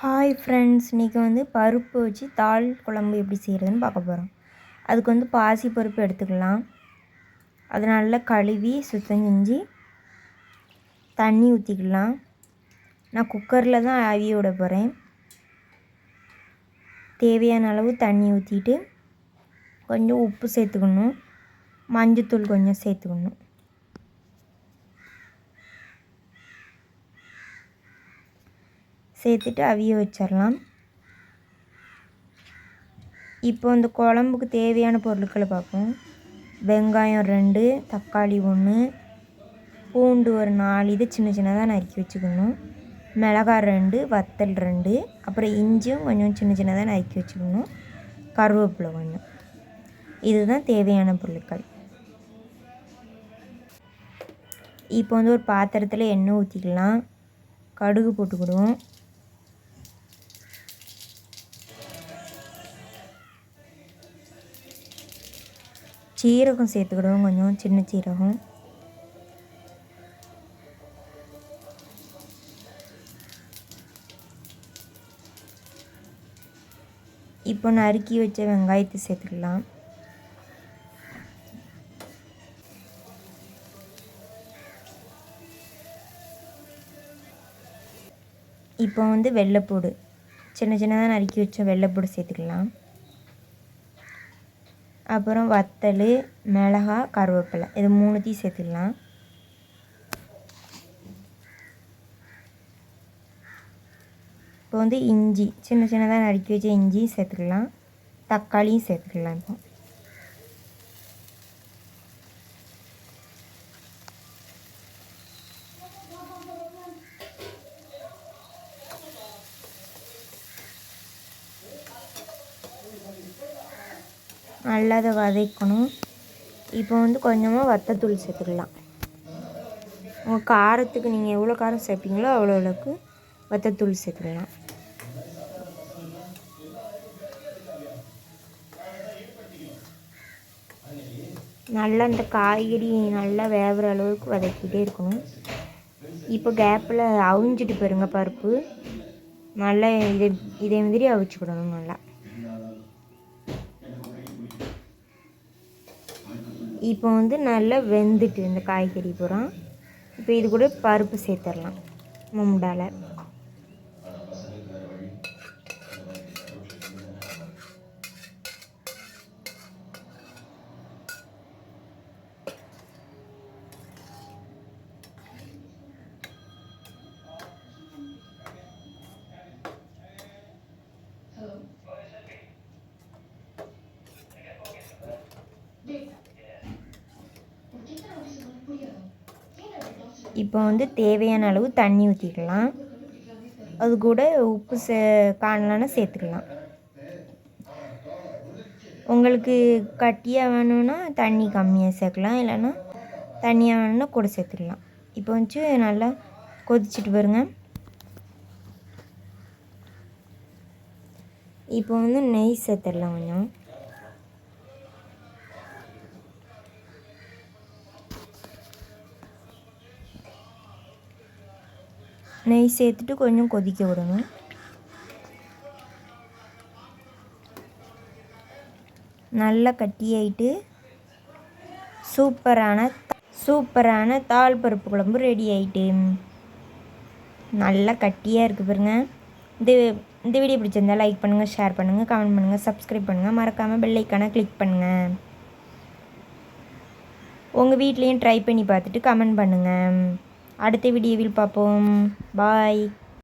Hi friends, இன்றைக்கி பருப்பு வச்சு தால் குழம்பு எப்படி செய்கிறதுன்னு பார்க்க போகிறோம். அதுக்கு பாசி பருப்பு எடுத்துக்கலாம். அது நல்லா கழுவி சுத்தம் செஞ்சு தண்ணி ஊற்றிக்கலாம். நான் குக்கரில் தான் ஆவிய விட போகிறேன். தேவையான அளவு தண்ணி ஊற்றிட்டு கொஞ்சம் உப்பு சேர்த்துக்கணும், மஞ்சத்தூள் கொஞ்சம் சேர்த்துக்கணும். சேர்த்துட்டு அவிய வச்சிடலாம். இப்போ இந்த குழம்புக்கு தேவையான பொருட்களை பார்ப்போம். வெங்காயம் 2, தக்காளி 1, பூண்டு ஒரு 4 இது சின்ன சின்னதாக நறுக்கி வச்சுக்கணும். மிளகாய் 2, வத்தல் 2, அப்புறம் இஞ்சியும் கொஞ்சம் சின்ன சின்னதாக நறுக்கி வச்சுக்கணும். கருவேப்பிலை கொஞ்சம். இதுதான் தேவையான பொருட்கள். இப்போ ஒரு பாத்திரத்தில் எண்ணெய் ஊற்றிக்கலாம். கடுகு போட்டுக்கிடுவோம். சீரகம் சேர்த்துக்கிடுவோம், கொஞ்சம் சின்ன சீரகம். இப்போ நறுக்கி வச்ச வெங்காயத்தை சேர்த்துக்கலாம். இப்போ வெள்ளைப்பூடு சின்ன சின்னதாக நறுக்கி வச்ச வெள்ளைப்பூடு சேர்த்துக்கலாம். அப்புறம் வத்தல், மிளகாய், கருவேப்பிலை இது 3த்தையும் சேர்த்துக்கலாம். இப்போ இஞ்சி சின்ன சின்னதாக நறுக்கி வச்ச இஞ்சியும் சேர்த்துக்கலாம். தக்காளியும் சேர்த்துக்கலாம். இப்போ நல்லா அதை வதக்கணும். இப்போ கொஞ்சமாக வத்தத்தூள் சேர்த்துக்கலாம். உங்கள் காரத்துக்கு நீங்கள் எவ்வளோ காரம் சேர்ப்பீங்களோ அவ்வளோவுக்கு வத்தத்தூள் சேர்த்துக்கலாம். நல்லா இந்த காய்கறி நல்லா வேகிற அளவுக்கு வதக்கிட்டே இருக்கணும். இப்போ கேப்பில் அவிஞ்சிட்டு போயிருங்க பருப்பு. நல்லா இதே மாதிரி அவிச்சுக்கிடணும். நல்லா இப்போ நல்லா வெந்துட்டு இந்த காய்கறி பூரா. இப்போ இது கூட பருப்பு சேர்த்துடலாம் முண்டால். இப்போ தேவையான அளவு தண்ணி ஊற்றிக்கலாம். அது கூட உப்பு காணலான்னு சேர்த்துக்கலாம். உங்களுக்கு கட்டியாக வேணும்னா தண்ணி கம்மியாக சேர்க்கலாம், இல்லைன்னா தண்ணியாக வேணும்னா கூட சேர்த்துக்கலாம். இப்போ நல்லா கொதிச்சுட்டு பாருங்க. இப்போ நெய் சேர்த்துடலாம். கொஞ்சம் நெய் சேர்த்துட்டு கொஞ்சம் கொதிக்க விடணும். நல்லா கட்டியாயிட்டு சூப்பரான தால் பருப்பு குழம்பு ரெடி ஆகிட்டு. நல்லா கட்டியாக இருக்குது பாருங்க. இந்த வீடியோ பிடிச்சிருந்தால் லைக் பண்ணுங்கள், ஷேர் பண்ணுங்கள், கமெண்ட் பண்ணுங்கள், சப்ஸ்கிரைப் பண்ணுங்கள். மறக்காமல் பெல் ஐக்கானை கிளிக் பண்ணுங்கள். உங்கள் வீட்லேயும் ட்ரை பண்ணி பார்த்துட்டு கமெண்ட் பண்ணுங்கள். அடுத்த வீடியோவில் பார்ப்போம். பாய்.